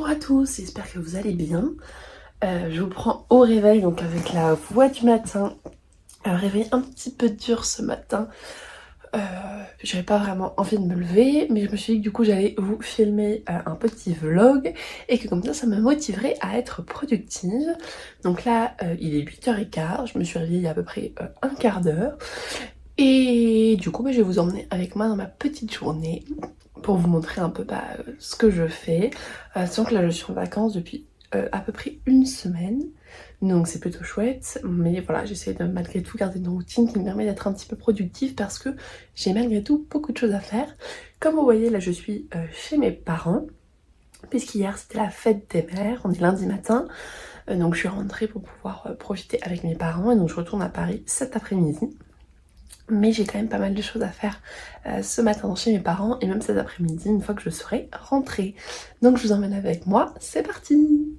Bonjour à tous, j'espère que vous allez bien. Je vous prends au réveil, donc avec la voix du matin. Un réveil un petit peu dur ce matin. J'avais pas vraiment envie de me lever, mais je me suis dit que du coup j'allais vous filmer un petit vlog et que comme ça me motiverait à être productive. Donc là, il est 8h15, je me suis réveillée il y a à peu près un quart d'heure. Et du coup, je vais vous emmener avec moi dans ma petite journée pour vous montrer un peu ce que je fais. Sachant que là, je suis en vacances depuis à peu près une semaine. Donc c'est plutôt chouette. Mais voilà, j'essaie de malgré tout garder une routine qui me permet d'être un petit peu productive parce que j'ai malgré tout beaucoup de choses à faire. Comme vous voyez, là, je suis chez mes parents. Puisqu'hier, c'était la fête des mères. On est lundi matin. Donc je suis rentrée pour pouvoir profiter avec mes parents. Et donc je retourne à Paris cet après-midi. Mais j'ai quand même pas mal de choses à faire ce matin chez mes parents et même cet après-midi une fois que je serai rentrée. Donc je vous emmène avec moi, c'est parti!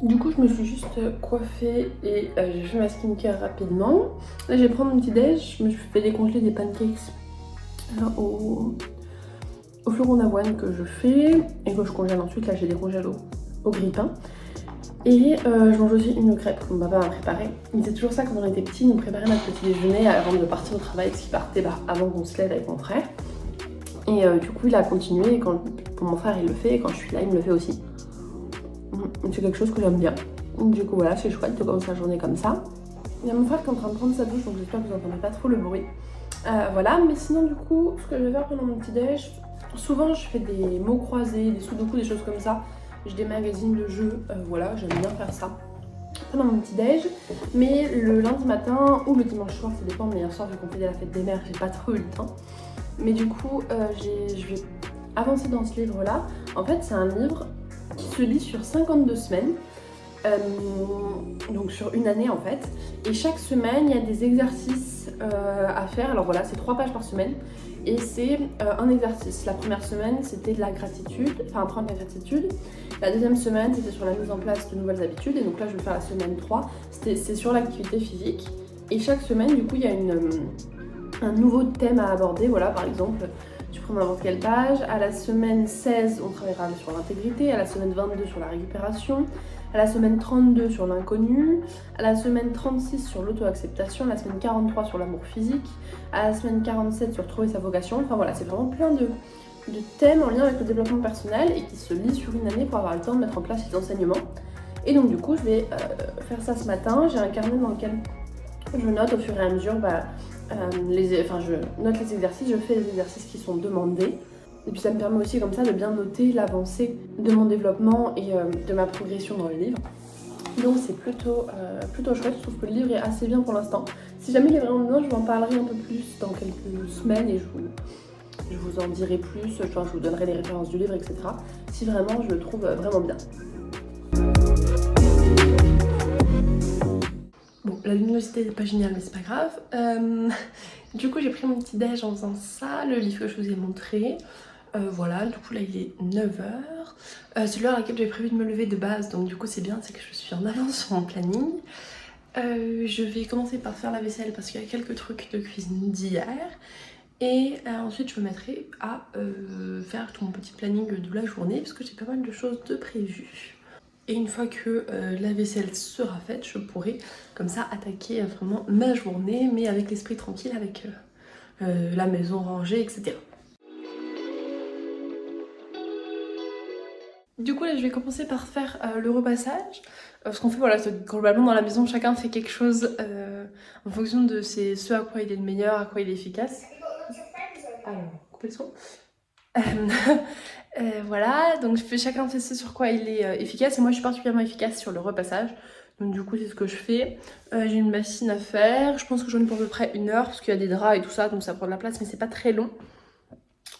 Du coup je me suis juste coiffée et j'ai fait ma skincare rapidement. Là je vais prendre mon petit déj, je me suis fait décongeler des pancakes au flocon d'avoine que je fais et que je congèle ensuite. Là j'ai des congèles au grille-pain. Et je mange aussi une crêpe que mon papa m'a préparée. Il faisait toujours ça quand on était petits, il nous préparait notre petit déjeuner avant de partir au travail, parce qu'il partait avant qu'on se lève avec mon frère. Et du coup il a continué, et pour mon frère il le fait, et quand je suis là il me le fait aussi. C'est quelque chose que j'aime bien. Du coup voilà, c'est chouette de commencer la journée comme ça. Il y a mon frère qui est en train de prendre sa douche, donc j'espère que vous n'entendez pas trop le bruit. Voilà, mais sinon du coup, ce que je vais faire pendant mon petit déj, souvent je fais des mots croisés, des sudoku, des choses comme ça. J'ai des magazines de jeux, voilà, j'aime bien faire ça pendant mon petit déj. Mais le lundi matin ou le dimanche soir, ça dépend, mais hier soir vu qu'on faisait la fête des mères, j'ai pas trop eu le temps. Mais du coup, je vais avancer dans ce livre là. En fait c'est un livre qui se lit sur 52 semaines. Donc sur une année en fait, et chaque semaine il y a des exercices à faire. Alors voilà, c'est 3 pages par semaine et c'est un exercice. La première semaine c'était de la gratitude, enfin un de la gratitude. La deuxième semaine c'était sur la mise en place de nouvelles habitudes, et donc là je vais faire la semaine 3, c'est sur l'activité physique. Et chaque semaine du coup il y a un nouveau thème à aborder. Voilà, par exemple tu prends n'importe quelle page. À la semaine 16 on travaillera sur l'intégrité, à la semaine 22 sur la récupération, à la semaine 32 sur l'inconnu, à la semaine 36 sur l'auto-acceptation, à la semaine 43 sur l'amour physique, à la semaine 47 sur trouver sa vocation. Enfin voilà, c'est vraiment plein de thèmes en lien avec le développement personnel et qui se lit sur une année pour avoir le temps de mettre en place ces enseignements. Et donc du coup je vais faire ça ce matin. J'ai un carnet dans lequel je note au fur et à mesure je note les exercices, je fais les exercices qui sont demandés. Et puis ça me permet aussi comme ça de bien noter l'avancée de mon développement et de ma progression dans le livre. Donc c'est plutôt chouette, je trouve que le livre est assez bien pour l'instant. Si jamais il est vraiment bien, je vous en parlerai un peu plus dans quelques semaines et je vous en dirai plus, je vous donnerai les références du livre, etc. Si vraiment je le trouve vraiment bien. Bon, la luminosité n'est pas géniale, mais c'est pas grave. Du coup j'ai pris mon petit déj en faisant ça, le livre que je vous ai montré. Voilà, du coup là il est 9h. C'est l'heure à laquelle j'avais prévu de me lever de base, donc du coup c'est bien, c'est que je suis en avance sur mon planning. Je vais commencer par faire la vaisselle parce qu'il y a quelques trucs de cuisine d'hier. Et ensuite je me mettrai à faire tout mon petit planning de la journée parce que j'ai pas mal de choses de prévues. Et une fois que la vaisselle sera faite, je pourrai comme ça attaquer vraiment ma journée, mais avec l'esprit tranquille, avec la maison rangée, etc. Du coup là je vais commencer par faire le repassage. Ce qu'on fait, voilà, globalement dans la maison chacun fait quelque chose en fonction de ce à quoi il est le meilleur, à quoi il est efficace. Alors, coupez le son. Voilà, donc chacun fait ce sur quoi il est efficace, et moi je suis particulièrement efficace sur le repassage. Donc du coup c'est ce que je fais. J'ai une bassine à faire, je pense que j'en ai pour à peu près 1 heure parce qu'il y a des draps et tout ça, donc ça prend de la place, mais c'est pas très long.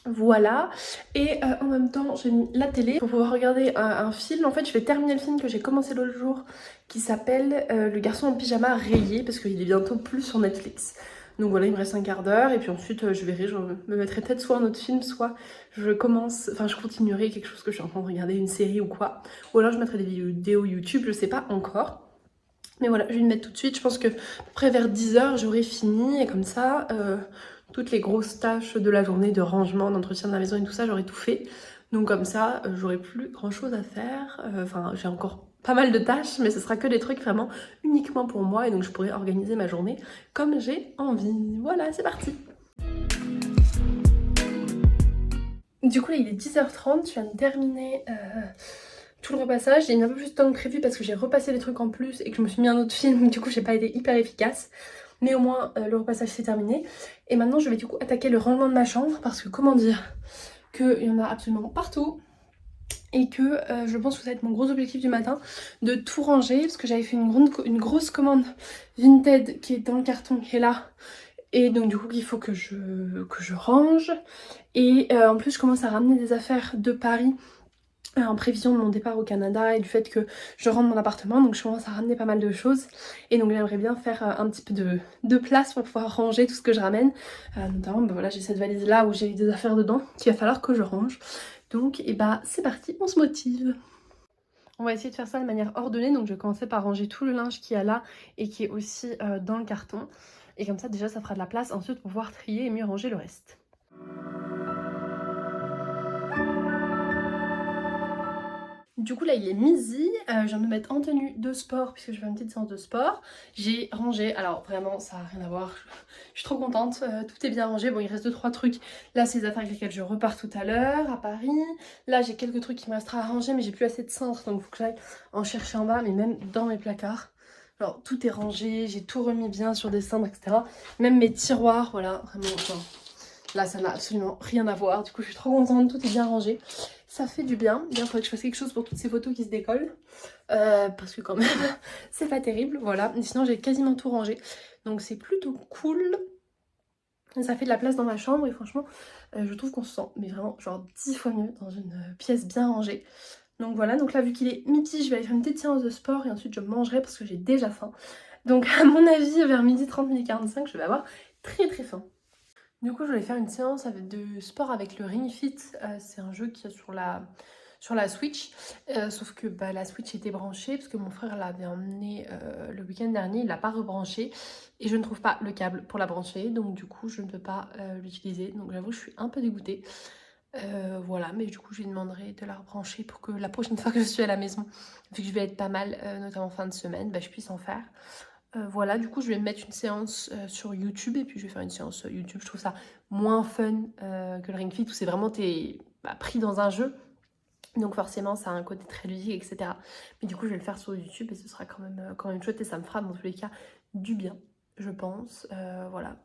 Voilà, et en même temps j'ai mis la télé pour pouvoir regarder un film. En fait je vais terminer le film que j'ai commencé l'autre jour qui s'appelle Le garçon en pyjama rayé, parce qu'il est bientôt plus sur Netflix. Donc voilà, il me reste un quart d'heure et puis ensuite je verrai, je me mettrai peut-être soit un autre film, soit je continuerai quelque chose que je suis en train de regarder, une série ou quoi. Ou alors je mettrai des vidéos YouTube, je sais pas encore. Mais voilà, je vais le mettre tout de suite, je pense que après vers 10h j'aurai fini, et comme ça toutes les grosses tâches de la journée, de rangement, d'entretien de la maison et tout ça, j'aurai tout fait. Donc comme ça, j'aurai plus grand chose à faire. Enfin, j'ai encore pas mal de tâches, mais ce sera que des trucs vraiment uniquement pour moi et donc je pourrai organiser ma journée comme j'ai envie. Voilà, c'est parti. Du coup là il est 10h30, je viens de terminer tout le repassage. J'ai mis un peu plus de temps que prévu parce que j'ai repassé des trucs en plus et que je me suis mis un autre film, du coup j'ai pas été hyper efficace. Mais au moins le repassage c'est terminé. Et maintenant je vais du coup attaquer le rangement de ma chambre parce que comment dire, qu'il y en a absolument partout. Et que je pense que ça va être mon gros objectif du matin, de tout ranger, parce que j'avais fait une grosse commande Vinted qui est dans le carton, qui est là. Et donc du coup il faut que je range. Et en plus je commence à ramener des affaires de Paris en prévision de mon départ au Canada et du fait que je rentre mon appartement, donc je commence à ramener pas mal de choses et donc j'aimerais bien faire un petit peu de place pour pouvoir ranger tout ce que je ramène, notamment bah voilà, j'ai cette valise là où j'ai des affaires dedans qu'il va falloir que je range, donc et bah c'est parti, on se motive. On va essayer de faire ça de manière ordonnée, donc je vais commencer par ranger tout le linge qu'il y a là et qui est aussi dans le carton, et comme ça déjà ça fera de la place ensuite pour pouvoir trier et mieux ranger le reste. Du coup là il est midi, je viens de me mettre en tenue de sport puisque je fais une petite séance de sport. J'ai rangé, alors vraiment ça n'a rien à voir, je suis trop contente, tout est bien rangé. Bon il reste 2-3 trucs, là c'est les affaires avec lesquelles je repars tout à l'heure à Paris. Là j'ai quelques trucs qui me restera à ranger mais j'ai plus assez de cintre donc il faut que j'aille en chercher en bas, mais même dans mes placards. Alors tout est rangé, j'ai tout remis bien sur des cendres etc. Même mes tiroirs, voilà, vraiment enfin, là ça n'a absolument rien à voir, du coup je suis trop contente, tout est bien rangé. Ça fait du bien, il faudrait que je fasse quelque chose pour toutes ces photos qui se décollent. Parce que quand même, c'est pas terrible, voilà. Sinon j'ai quasiment tout rangé, donc c'est plutôt cool. Ça fait de la place dans ma chambre et franchement, je trouve qu'on se sent, mais vraiment genre 10 fois mieux dans une pièce bien rangée. Donc voilà, donc là vu qu'il est midi, je vais aller faire une petite séance de sport et ensuite je mangerai parce que j'ai déjà faim. Donc à mon avis, vers midi 30, midi 45, je vais avoir très très faim. Du coup, je voulais faire une séance de sport avec le Ring Fit. C'est un jeu qui est sur la Switch. Sauf que bah, la Switch était branchée parce que mon frère l'avait emmené le week-end dernier. Il l'a pas rebranché et je ne trouve pas le câble pour la brancher. Donc du coup, je ne peux pas l'utiliser. Donc j'avoue, je suis un peu dégoûtée. Voilà, mais du coup, je lui demanderai de la rebrancher pour que la prochaine fois que je suis à la maison, vu que je vais être pas mal, notamment fin de semaine, bah, je puisse en faire. Voilà, du coup je vais mettre une séance sur YouTube et puis je vais faire une séance YouTube. Je trouve ça moins fun que le Ring Fit où c'est vraiment t'es pris dans un jeu. Donc forcément ça a un côté très ludique etc. Mais du coup je vais le faire sur YouTube et ce sera quand même chouette et ça me fera dans tous les cas du bien, je pense. Voilà.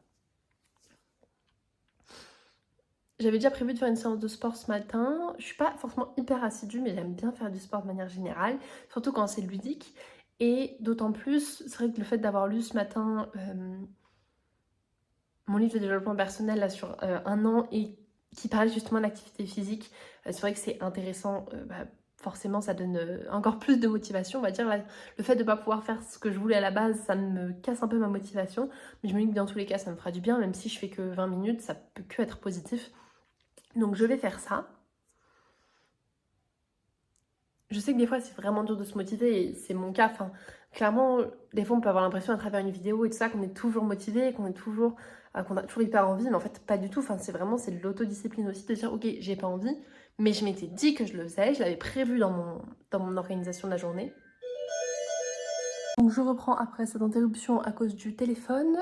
J'avais déjà prévu de faire une séance de sport ce matin. Je suis pas forcément hyper assidue mais j'aime bien faire du sport de manière générale, surtout quand c'est ludique. Et d'autant plus, c'est vrai que le fait d'avoir lu ce matin mon livre de développement personnel là, sur un an et qui parle justement d'activité physique, c'est vrai que c'est intéressant, forcément ça donne encore plus de motivation, on va dire. Là, le fait de ne pas pouvoir faire ce que je voulais à la base, ça me casse un peu ma motivation, mais je me dis que dans tous les cas ça me fera du bien, même si je fais que 20 minutes, ça peut que être positif. Donc je vais faire ça. Je sais que des fois c'est vraiment dur de se motiver et c'est mon cas, enfin clairement des fois on peut avoir l'impression à travers une vidéo et tout ça qu'on est toujours motivé, qu'on a toujours hyper envie, mais en fait pas du tout, enfin c'est de l'autodiscipline aussi de dire ok j'ai pas envie, mais je m'étais dit que je le faisais, je l'avais prévu dans mon organisation de la journée. Donc je reprends après cette interruption à cause du téléphone.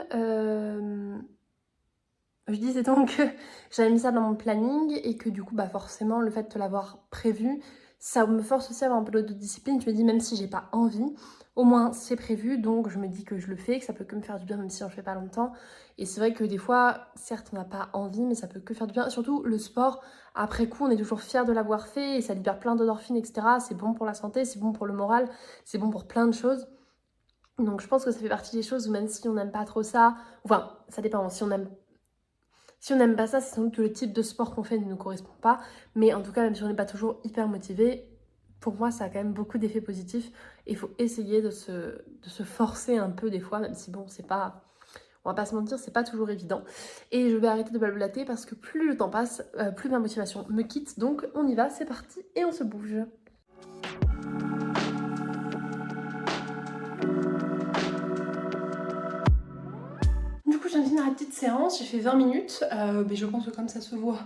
Je disais donc que j'avais mis ça dans mon planning et que du coup bah forcément le fait de l'avoir prévu, ça me force aussi à avoir un peu d'autodiscipline. Je me dis même si j'ai pas envie, au moins c'est prévu, donc je me dis que je le fais, que ça peut que me faire du bien même si j'en fais pas longtemps. Et c'est vrai que des fois, certes on n'a pas envie, mais ça peut que faire du bien. Et surtout le sport, après coup on est toujours fier de l'avoir fait et ça libère plein d'endorphines etc. C'est bon pour la santé, c'est bon pour le moral, c'est bon pour plein de choses. Donc je pense que ça fait partie des choses où même si on n'aime pas trop ça, enfin ça dépend, si on n'aime pas ça, c'est sans doute que le type de sport qu'on fait ne nous correspond pas. Mais en tout cas, même si on n'est pas toujours hyper motivé, pour moi, ça a quand même beaucoup d'effets positifs. Et il faut essayer de se forcer un peu des fois, même si bon, c'est pas... On va pas se mentir, c'est pas toujours évident. Et je vais arrêter de blablater parce que plus le temps passe, plus ma motivation me quitte. Donc on y va, c'est parti et on se bouge. Je viens de finir la petite séance, j'ai fait 20 minutes, mais je pense que comme ça se voit,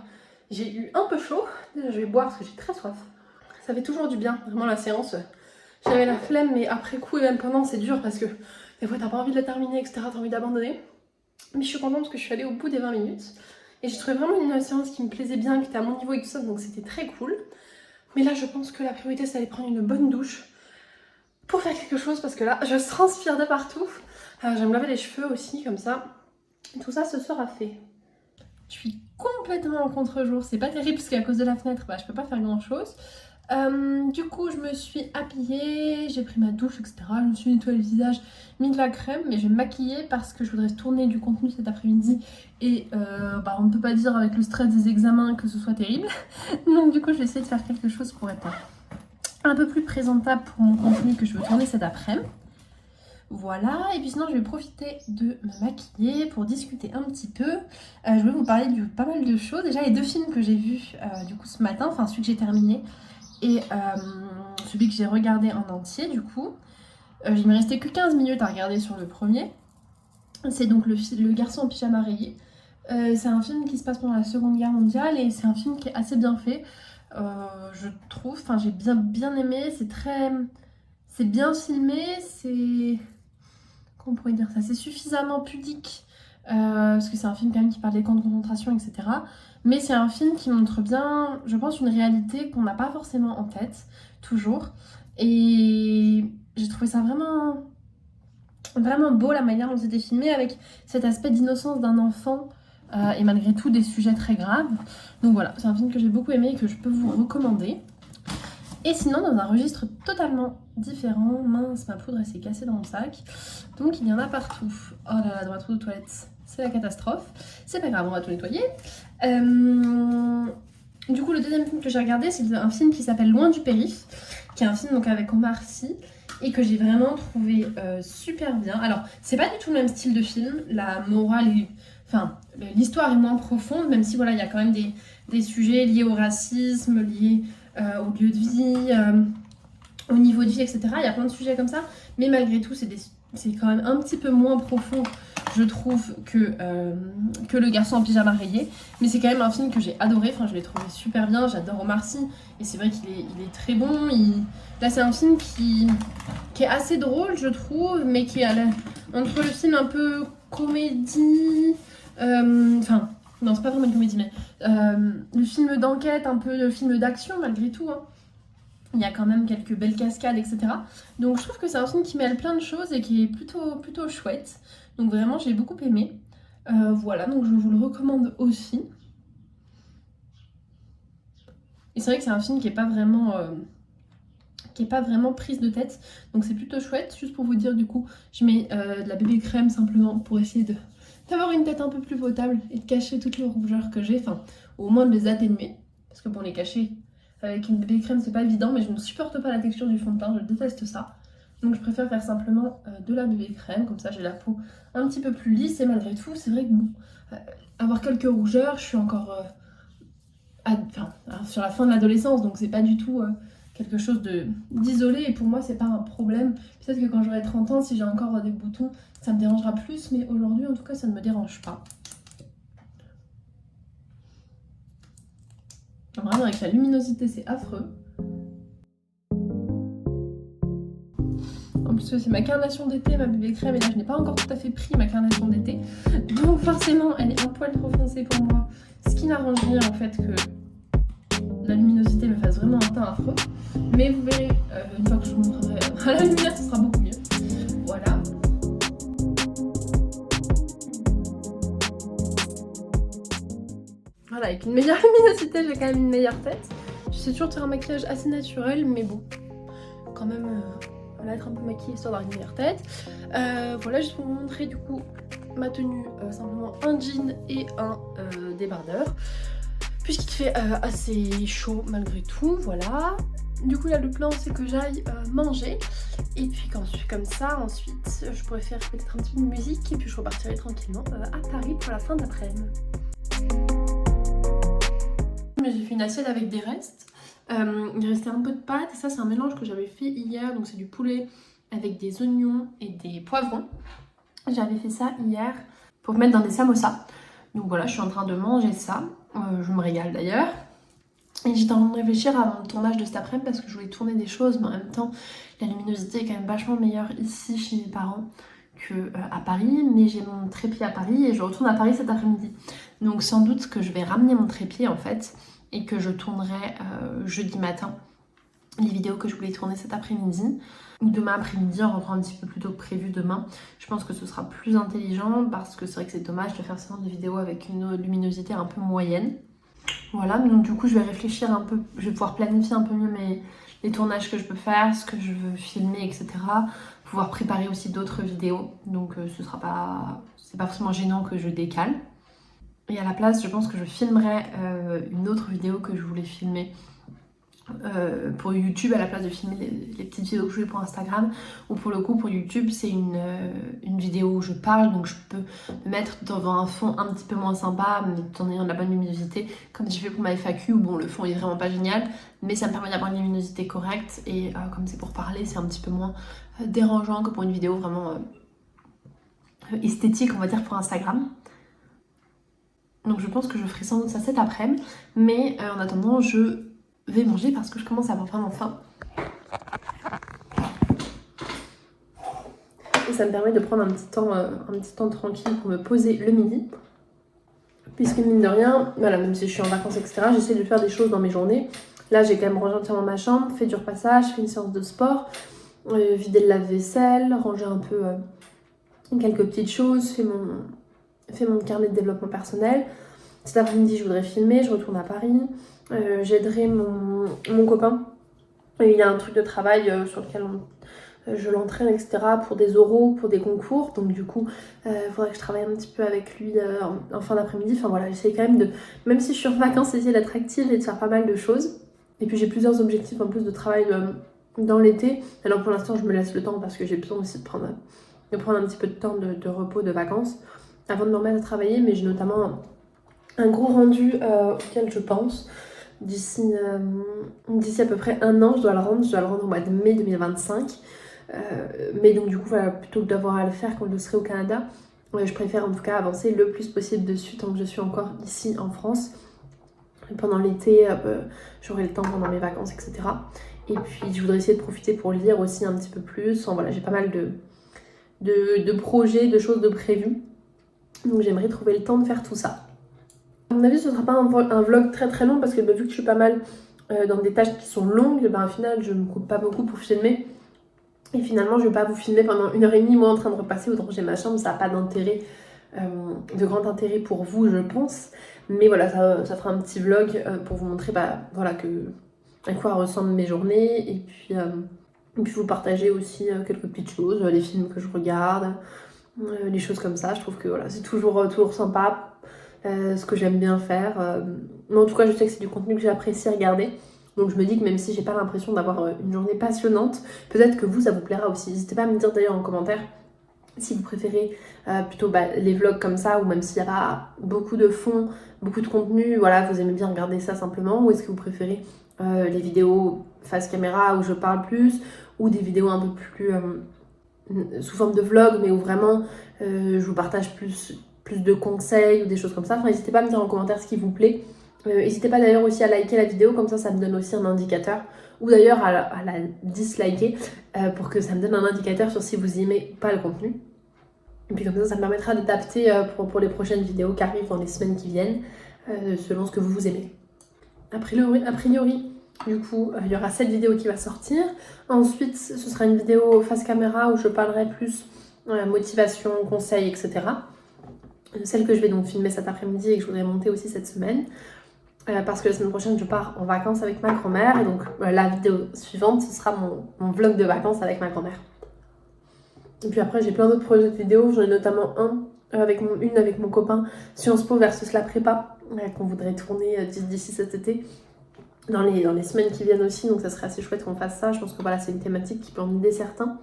j'ai eu un peu chaud. Déjà, je vais boire parce que j'ai très soif. Ça fait toujours du bien, vraiment la séance. J'avais la flemme, mais après coup et même pendant, c'est dur parce que des fois t'as pas envie de la terminer, etc. T'as envie d'abandonner. Mais je suis contente parce que je suis allée au bout des 20 minutes. Et j'ai trouvé vraiment une séance qui me plaisait bien, qui était à mon niveau et tout ça, donc c'était très cool. Mais là, je pense que la priorité, c'est d'aller prendre une bonne douche pour faire quelque chose parce que là, je transpire de partout. Je vais me laver les cheveux aussi, comme ça. Tout ça, ce sera fait. Je suis complètement en contre-jour. C'est pas terrible parce qu'à cause de la fenêtre, je peux pas faire grand-chose. Du coup, je me suis habillée, j'ai pris ma douche, etc. Je me suis nettoyé le visage, mis de la crème, mais je vais me maquiller parce que je voudrais tourner du contenu cet après-midi. Et on ne peut pas dire avec le stress des examens que ce soit terrible. Donc du coup, je vais essayer de faire quelque chose pour être un peu plus présentable pour mon contenu que je veux tourner cet après-midi. Voilà, et puis sinon je vais profiter de me maquiller pour discuter un petit peu. Je vais vous parler de pas mal de choses. Déjà les 2 films que j'ai vus du coup ce matin, enfin celui que j'ai terminé et celui que j'ai regardé en entier du coup. Il me restait que 15 minutes à regarder sur le premier. C'est donc le garçon en pyjama rayé. C'est un film qui se passe pendant la Seconde Guerre mondiale et c'est un film qui est assez bien fait. Je trouve, enfin j'ai bien aimé, c'est bien filmé, c'est... Comment on pourrait dire ça? C'est suffisamment pudique, parce que c'est un film quand même qui parle des camps de concentration, etc. Mais c'est un film qui montre bien, je pense, une réalité qu'on n'a pas forcément en tête, toujours. Et j'ai trouvé ça vraiment, vraiment beau, la manière dont c'était filmé, avec cet aspect d'innocence d'un enfant, et malgré tout des sujets très graves. Donc voilà, c'est un film que j'ai beaucoup aimé et que je peux vous recommander. Et sinon, dans un registre totalement différent, mince, ma poudre elle s'est cassée dans mon sac. Donc il y en a partout. Oh là là, dans ma trousse de toilette, c'est la catastrophe. C'est pas grave, on va tout nettoyer. Du coup, le deuxième film que j'ai regardé, c'est un film qui s'appelle Loin du périph', qui est un film donc avec Omar Sy et que j'ai vraiment trouvé super bien. Alors, c'est pas du tout le même style de film. La morale est... Enfin, l'histoire est moins profonde, même si voilà, il y a quand même des sujets liés au racisme, liés au lieu de vie, au niveau de vie, etc. Il y a plein de sujets comme ça, mais malgré tout, c'est quand même un petit peu moins profond, je trouve, que Le garçon en pyjama rayé. Mais c'est quand même un film que j'ai adoré, enfin, je l'ai trouvé super bien, j'adore Omar Sy, et c'est vrai qu'il est très bon. Là, c'est un film qui est assez drôle, je trouve, mais qui est entre le film un peu comédie... Enfin... Non, c'est pas vraiment une comédie, mais le film d'enquête, un peu le film d'action malgré tout. Hein. Il y a quand même quelques belles cascades, etc. Donc je trouve que c'est un film qui mêle plein de choses et qui est plutôt chouette. Donc vraiment, j'ai beaucoup aimé. Voilà, donc je vous le recommande aussi. Et c'est vrai que c'est un film qui est pas vraiment prise de tête. Donc c'est plutôt chouette. Juste pour vous dire, du coup, je mets de la bébé crème simplement pour essayer d'avoir une tête un peu plus potable et de cacher toutes les rougeurs que j'ai, enfin au moins de les atténuer, parce que bon, les cacher avec une bébé crème c'est pas évident, mais je ne supporte pas la texture du fond de teint, je déteste ça, donc je préfère faire simplement de la bébé crème, comme ça j'ai la peau un petit peu plus lisse, et malgré tout c'est vrai que bon, avoir quelques rougeurs, je suis encore sur la fin de l'adolescence, donc c'est pas du tout quelque chose d'isolé, et pour moi c'est pas un problème. Peut-être que quand j'aurai 30 ans, si j'ai encore des boutons, ça me dérangera plus, mais aujourd'hui en tout cas ça ne me dérange pas. Vraiment avec la luminosité c'est affreux. En plus c'est ma carnation d'été, ma bébé crème, et là je n'ai pas encore tout à fait pris ma carnation d'été, donc forcément elle est un poil trop foncée pour moi, ce qui n'arrange rien en fait que la luminosité me fasse vraiment un teint affreux. Mais vous verrez, une fois que je vous montrerai à la lumière, ce sera beaucoup mieux. Voilà. Voilà, avec une meilleure luminosité, j'ai quand même une meilleure tête. J'essaie toujours de faire un maquillage assez naturel, mais bon, quand même, on va être un peu maquillée histoire d'avoir une meilleure tête. Voilà, juste pour vous montrer du coup ma tenue, simplement un jean et un débardeur. Puisqu'il fait assez chaud malgré tout, voilà. Du coup là le plan c'est que j'aille manger, et puis quand je suis comme ça, ensuite je pourrais faire peut-être un petit peu de musique, et puis je repartirai tranquillement à Paris pour la fin d'après-midi. J'ai fait une assiette avec des restes, il restait un peu de pâtes, et ça c'est un mélange que j'avais fait hier, donc c'est du poulet avec des oignons et des poivrons. J'avais fait ça hier pour mettre dans des samosas. Donc voilà, je suis en train de manger ça. Je me régale d'ailleurs. Et j'étais en train de réfléchir à mon tournage de cet après-midi parce que je voulais tourner des choses, mais en même temps, la luminosité est quand même vachement meilleure ici chez mes parents qu'à Paris. Mais j'ai mon trépied à Paris et je retourne à Paris cet après-midi. Donc sans doute que je vais ramener mon trépied en fait et que je tournerai jeudi matin les vidéos que je voulais tourner cet après-midi. Ou demain après-midi en rentrant un petit peu plus tôt que prévu demain. Je pense que ce sera plus intelligent parce que c'est vrai que c'est dommage de faire ce genre de vidéos avec une luminosité un peu moyenne. Voilà, donc du coup je vais réfléchir un peu, je vais pouvoir planifier un peu mieux les tournages que je peux faire, ce que je veux filmer, etc. Pouvoir préparer aussi d'autres vidéos, donc c'est pas forcément gênant que je décale. Et à la place, je pense que je filmerai une autre vidéo que je voulais filmer pour YouTube à la place de filmer les petites vidéos que je fais pour Instagram, ou pour le coup pour YouTube c'est une vidéo où je parle, donc je peux me mettre devant un fond un petit peu moins sympa mais tout en ayant de la bonne luminosité comme j'ai fait pour ma FAQ où bon le fond est vraiment pas génial mais ça me permet d'avoir une luminosité correcte et comme c'est pour parler c'est un petit peu moins dérangeant que pour une vidéo vraiment esthétique on va dire pour Instagram. Donc je pense que je ferai sans doute ça cet après-midi, mais en attendant je vais manger parce que je commence à avoir vraiment faim. Et ça me permet de prendre un petit temps tranquille pour me poser le midi. Puisque mine de rien, voilà, même si je suis en vacances, etc., j'essaie de faire des choses dans mes journées. Là, j'ai quand même rangé entièrement ma chambre, fait du repassage, fait une séance de sport, vidé le lave-vaisselle, rangé un peu quelques petites choses, fait mon carnet de développement personnel. Cet après-midi, je voudrais filmer, je retourne à Paris. J'aiderai mon copain. Il y a un truc de travail sur lequel je l'entraîne, etc. pour des oraux, pour des concours. Donc du coup, il faudrait que je travaille un petit peu avec lui en fin d'après-midi. Enfin voilà, j'essaie quand même de, même si je suis en vacances, essayer d'être active et de faire pas mal de choses. Et puis j'ai plusieurs objectifs en plus de travail dans l'été. Alors pour l'instant, je me laisse le temps parce que j'ai besoin aussi de prendre un petit peu de temps de repos, de vacances, avant de me remettre à travailler. Mais j'ai notamment un gros rendu auquel je pense. D'ici à peu près un an, je dois le rendre au mois de mai 2025. Mais donc du coup, voilà, plutôt que d'avoir à le faire quand je serai au Canada, je préfère en tout cas avancer le plus possible dessus tant que je suis encore ici en France. Et pendant l'été, j'aurai le temps pendant mes vacances, etc. Et puis je voudrais essayer de profiter pour lire aussi un petit peu plus. Enfin, voilà, j'ai pas mal de projets, de choses de prévues. Donc j'aimerais trouver le temps de faire tout ça. À mon avis, ce ne sera pas un vlog très très long parce que vu que je suis pas mal dans des tâches qui sont longues, au final je me coupe pas beaucoup pour filmer. Et finalement, je ne vais pas vous filmer pendant 1h30 moi en train de repasser ou de ranger ma chambre, ça n'a pas d'intérêt, de grand intérêt pour vous, je pense. Mais voilà, ça fera un petit vlog pour vous montrer voilà, à quoi ressemblent mes journées et puis vous partager aussi quelques petites choses, les films que je regarde, les choses comme ça. Je trouve que voilà, c'est toujours sympa. Ce que j'aime bien faire. Mais en tout cas, je sais que c'est du contenu que j'apprécie regarder. Donc je me dis que même si j'ai pas l'impression d'avoir une journée passionnante, peut-être que vous, ça vous plaira aussi. N'hésitez pas à me dire d'ailleurs en commentaire si vous préférez plutôt les vlogs comme ça, ou même s'il n'y a pas beaucoup de fond, beaucoup de contenu, voilà, vous aimez bien regarder ça simplement, ou est-ce que vous préférez les vidéos face caméra où je parle plus, ou des vidéos un peu plus sous forme de vlog, mais où vraiment je vous partage plus de conseils ou des choses comme ça. Enfin, n'hésitez pas à me dire en commentaire ce qui vous plaît. N'hésitez pas d'ailleurs aussi à liker la vidéo, comme ça me donne aussi un indicateur. Ou d'ailleurs à la disliker pour que ça me donne un indicateur sur si vous aimez pas le contenu. Et puis comme ça me permettra d'adapter pour les prochaines vidéos qui arrivent dans les semaines qui viennent, selon ce que vous aimez. A priori, du coup, il y aura cette vidéo qui va sortir. Ensuite, ce sera une vidéo face caméra où je parlerai plus motivation, conseils, etc. Celle que je vais donc filmer cet après-midi et que je voudrais monter aussi cette semaine. Parce que la semaine prochaine, je pars en vacances avec ma grand-mère. Et donc, la vidéo suivante, ce sera mon vlog de vacances avec ma grand-mère. Et puis après, j'ai plein d'autres projets de vidéos. J'en ai notamment une avec mon copain, Sciences Po versus la prépa, qu'on voudrait tourner d'ici cet été. Dans les semaines qui viennent aussi. Donc, ça serait assez chouette qu'on fasse ça. Je pense que voilà, c'est une thématique qui peut en aider certains.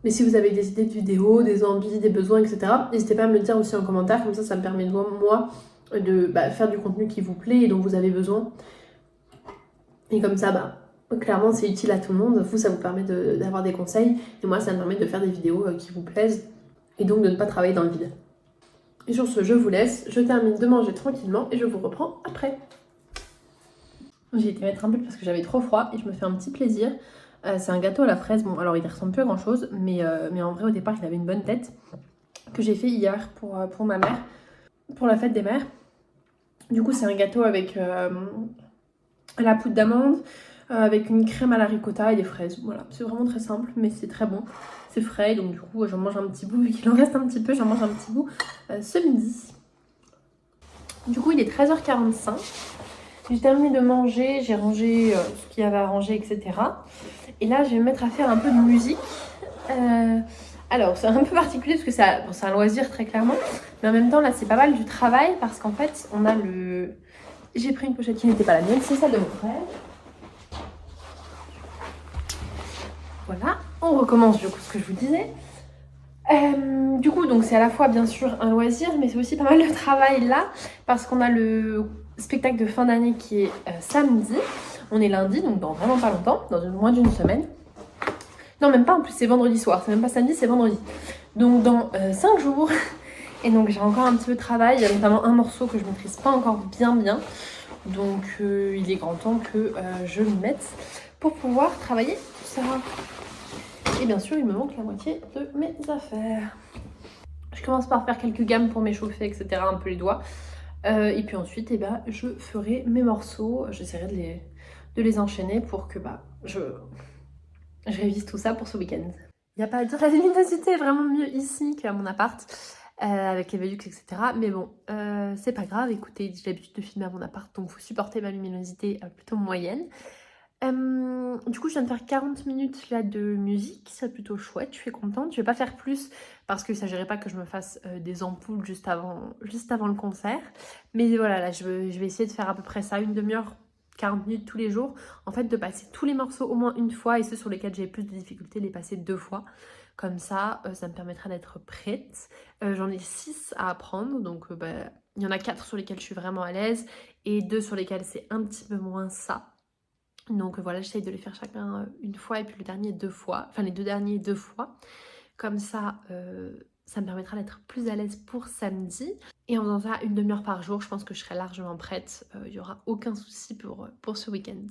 Mais si vous avez des idées de vidéos, des envies, des besoins, etc., n'hésitez pas à me le dire aussi en commentaire, comme ça me permet de moi de faire du contenu qui vous plaît et dont vous avez besoin. Et comme ça, clairement c'est utile à tout le monde, vous ça vous permet d'avoir des conseils, et moi ça me permet de faire des vidéos qui vous plaisent, et donc de ne pas travailler dans le vide. Et sur ce, je vous laisse, je termine de manger tranquillement et je vous reprends après. J'ai été mettre un pull parce que j'avais trop froid et je me fais un petit plaisir. C'est un gâteau à la fraise. Bon, alors il ne ressemble plus à grand chose, mais en vrai, au départ, il avait une bonne tête. Que j'ai fait hier pour ma mère, pour la fête des mères. Du coup, c'est un gâteau avec la poudre d'amande, avec une crème à la ricotta et des fraises. Voilà, c'est vraiment très simple, mais c'est très bon. C'est frais, donc du coup, j'en mange un petit bout. Vu qu'il en reste un petit peu, j'en mange un petit bout ce midi. Du coup, il est 13h45. J'ai terminé de manger, j'ai rangé ce qu'il y avait à ranger, etc. Et là, je vais me mettre à faire un peu de musique. Alors, c'est un peu particulier parce que c'est un loisir très clairement. Mais en même temps, là, c'est pas mal du travail parce qu'en fait, on a le... J'ai pris une pochette qui n'était pas la mienne, c'est celle de mon frère. Voilà, on recommence du coup ce que je vous disais. Du coup, donc c'est à la fois bien sûr un loisir, mais c'est aussi pas mal de travail là parce qu'on a le spectacle de fin d'année qui est samedi. On est lundi, donc dans vraiment pas longtemps, dans moins d'une semaine. Non, même pas, en plus c'est vendredi soir, c'est même pas samedi, c'est vendredi. Donc dans 5 jours. Et donc j'ai encore un petit peu de travail, il y a notamment un morceau que je maîtrise pas encore bien. Donc il est grand temps que je m'y mette pour pouvoir travailler tout ça. Et bien sûr, il me manque la moitié de mes affaires. Je commence par faire quelques gammes pour m'échauffer, etc. Un peu les doigts. Et puis ensuite, je ferai mes morceaux. J'essaierai de les enchaîner pour que je révise tout ça pour ce week-end. Il n'y a pas à dire, la luminosité est vraiment mieux ici qu'à mon appart. Avec les Velux, etc. Mais bon, c'est pas grave. Écoutez, j'ai l'habitude de filmer à mon appart, donc faut supporter ma luminosité plutôt moyenne. Du coup, je viens de faire 40 minutes là de musique, c'est plutôt chouette, je suis contente. Je vais pas faire plus parce qu'il ne s'agirait pas que je me fasse des ampoules juste avant le concert. Mais voilà, là, je vais essayer de faire à peu près ça, une demi-heure, 40 minutes tous les jours. En fait, de passer tous les morceaux au moins une fois et ceux sur lesquels j'ai plus de difficultés, les passer 2 fois. Comme ça, ça me permettra d'être prête. J'en ai 6 à apprendre, donc il y en a 4 sur lesquels je suis vraiment à l'aise et 2 sur lesquels c'est un petit peu moins ça. Donc voilà, j'essaye de les faire chacun une fois et puis le dernier 2 fois. Enfin, les 2 derniers 2 fois. Comme ça, ça me permettra d'être plus à l'aise pour samedi. Et en faisant ça une demi-heure par jour, je pense que je serai largement prête. Il n'y aura aucun souci pour ce week-end.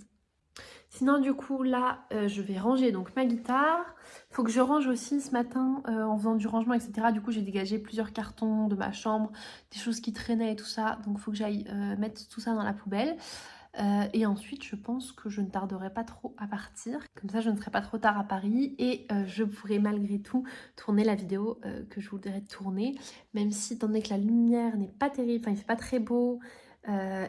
Sinon, du coup, là, je vais ranger donc ma guitare. Il faut que je range aussi ce matin en faisant du rangement, etc. Du coup, j'ai dégagé plusieurs cartons de ma chambre, des choses qui traînaient et tout ça. Donc, il faut que j'aille mettre tout ça dans la poubelle. Et ensuite, je pense que je ne tarderai pas trop à partir. Comme ça, je ne serai pas trop tard à Paris et je pourrai malgré tout tourner la vidéo que je voudrais tourner. Même si, étant donné que la lumière n'est pas terrible, enfin, il fait pas très beau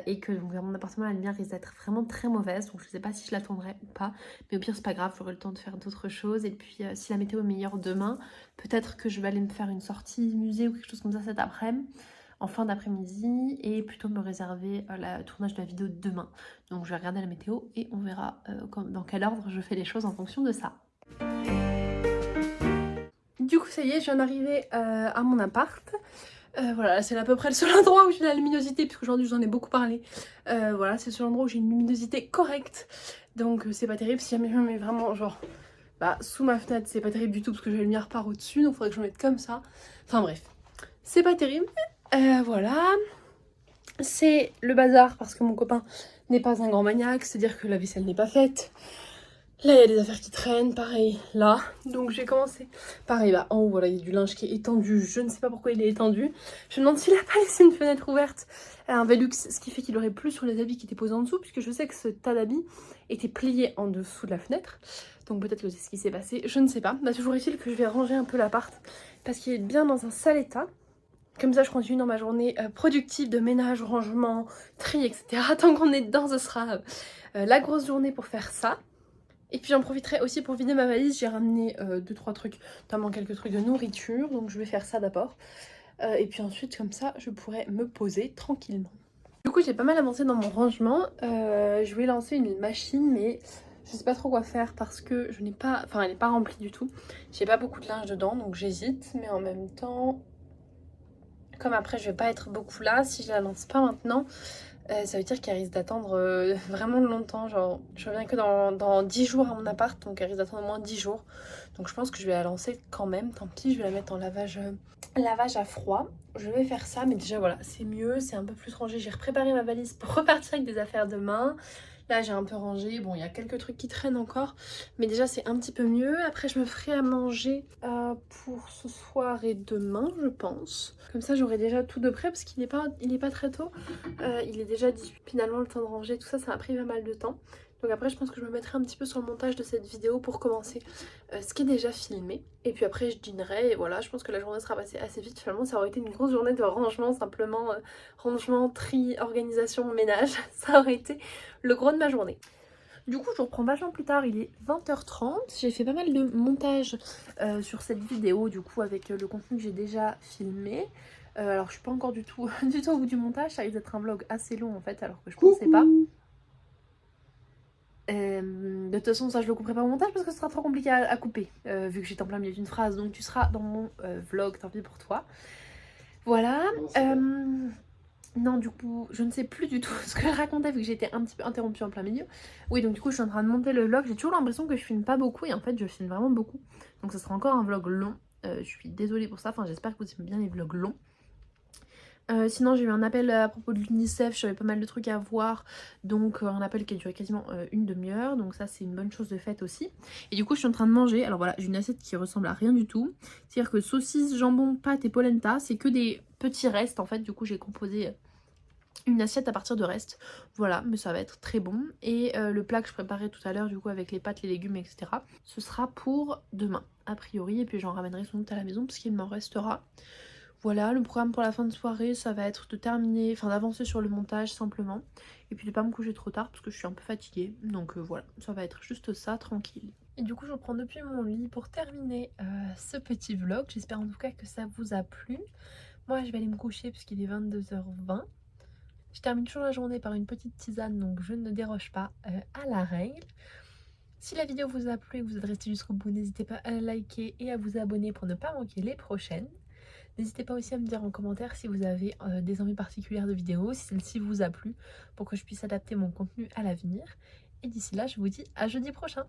et que donc, dans mon appartement, la lumière risque d'être vraiment très mauvaise. Donc, je ne sais pas si je la tournerai ou pas. Mais au pire, c'est pas grave, j'aurai le temps de faire d'autres choses. Et puis, si la météo est meilleure demain, peut-être que je vais aller me faire une sortie musée ou quelque chose comme ça cet après-midi. En fin d'après-midi et plutôt me réserver le tournage de la vidéo demain. Donc je vais regarder la météo et on verra dans quel ordre je fais les choses en fonction de ça. Du coup ça y est, je viens d'arriver à mon appart. Voilà, c'est à peu près le seul endroit où j'ai la luminosité, puisqu'aujourd'hui j'en ai beaucoup parlé. Voilà, c'est le seul endroit où j'ai une luminosité correcte. Donc c'est pas terrible, si jamais je me mets vraiment genre sous ma fenêtre, c'est pas terrible du tout parce que j'ai la lumière par au-dessus, donc faudrait que je me mette comme ça. Enfin bref, c'est pas terrible. Voilà, c'est le bazar parce que mon copain n'est pas un grand maniaque, c'est-à-dire que la vaisselle n'est pas faite. Là, il y a des affaires qui traînent, pareil, là. Donc j'ai commencé, pareil, en haut, voilà, il y a du linge qui est étendu, je ne sais pas pourquoi il est étendu. Je me demande s'il n'a pas laissé une fenêtre ouverte à un Velux, ce qui fait qu'il aurait plu sur les habits qui étaient posés en dessous, puisque je sais que ce tas d'habits était plié en dessous de la fenêtre. Donc peut-être que c'est ce qui s'est passé, je ne sais pas. Toujours est-il que je vais ranger un peu l'appart, parce qu'il est bien dans un sale état. Comme ça, je continue dans ma journée productive de ménage, rangement, tri, etc. Tant qu'on est dedans, ce sera la grosse journée pour faire ça. Et puis j'en profiterai aussi pour vider ma valise. J'ai ramené 2-3 trucs, notamment quelques trucs de nourriture. Donc je vais faire ça d'abord. Et puis ensuite, comme ça, je pourrai me poser tranquillement. Du coup, j'ai pas mal avancé dans mon rangement. Je vais lancer une machine, mais je sais pas trop quoi faire parce que je n'ai pas... Enfin, elle n'est pas remplie du tout. J'ai pas beaucoup de linge dedans, donc j'hésite. Mais en même temps... Comme après je vais pas être beaucoup là, si je la lance pas maintenant, Ça veut dire qu'elle risque d'attendre vraiment longtemps. Genre, je reviens que dans 10 jours à mon appart, donc elle risque d'attendre au moins 10 jours. Donc je pense que je vais la lancer quand même. Tant pis, je vais la mettre en lavage à froid. Je vais faire ça, mais déjà voilà, c'est mieux, c'est un peu plus rangé. J'ai préparé ma valise pour repartir avec des affaires demain. Là, j'ai un peu rangé. Bon, il y a quelques trucs qui traînent encore, mais déjà, c'est un petit peu mieux. Après, je me ferai à manger pour ce soir et demain, je pense. Comme ça, j'aurai déjà tout de près parce qu'il n'est pas très tôt. Il est déjà 18. Finalement, le temps de ranger, tout ça, ça a pris pas mal de temps. Donc après, je pense que je me mettrai un petit peu sur le montage de cette vidéo pour commencer ce qui est déjà filmé. Et puis après, je dînerai et voilà, je pense que la journée sera passée assez vite. Finalement, ça aurait été une grosse journée de rangement, simplement rangement, tri, organisation, ménage. Ça aurait été le gros de ma journée. Du coup, je reprends vachement plus tard, il est 20h30. J'ai fait pas mal de montage sur cette vidéo, du coup, avec le contenu que j'ai déjà filmé. Alors, je suis pas encore du tout au bout du montage, ça risque d'être un vlog assez long en fait, alors que je pensais pas. De toute façon, ça je le couperai pas au montage parce que ce sera trop compliqué à couper, vu que j'étais en plein milieu d'une phrase, donc tu seras dans mon vlog, tant pis pour toi. Voilà. Non, du coup, je ne sais plus du tout ce que je racontais vu que j'étais un petit peu interrompue en plein milieu. Oui, donc du coup, je suis en train de monter le vlog. J'ai toujours l'impression que je filme pas beaucoup et en fait, je filme vraiment beaucoup. Donc, ça sera encore un vlog long. Je suis désolée pour ça. Enfin, j'espère que vous aimez bien les vlogs longs. Sinon, j'ai eu un appel à propos de l'UNICEF. J'avais pas mal de trucs à voir. Donc, un appel qui a duré quasiment une demi-heure. Donc, ça, c'est une bonne chose de faite aussi. Et du coup, je suis en train de manger. Alors voilà, j'ai une assiette qui ressemble à rien du tout. C'est-à-dire que saucisses, jambon, pâtes et polenta, c'est que des petits restes. En fait, du coup, j'ai composé une assiette à partir de restes. Voilà, mais ça va être très bon. Et le plat que je préparais tout à l'heure, du coup, avec les pâtes, les légumes, etc., ce sera pour demain, a priori. Et puis j'en ramènerai sans doute à la maison parce qu'il m'en restera. Voilà, le programme pour la fin de soirée, ça va être de terminer, enfin d'avancer sur le montage simplement. Et puis de pas me coucher trop tard parce que je suis un peu fatiguée. Donc voilà, ça va être juste ça, tranquille. Et du coup, je reprends depuis mon lit pour terminer ce petit vlog. J'espère en tout cas que ça vous a plu. Moi, je vais aller me coucher puisqu'il est 22h20. Je termine toujours la journée par une petite tisane, donc je ne déroge pas à la règle. Si la vidéo vous a plu et que vous êtes resté jusqu'au bout, n'hésitez pas à liker et à vous abonner pour ne pas manquer les prochaines. N'hésitez pas aussi à me dire en commentaire si vous avez des envies particulières de vidéos, si celle-ci vous a plu, pour que je puisse adapter mon contenu à l'avenir. Et d'ici là, je vous dis à jeudi prochain.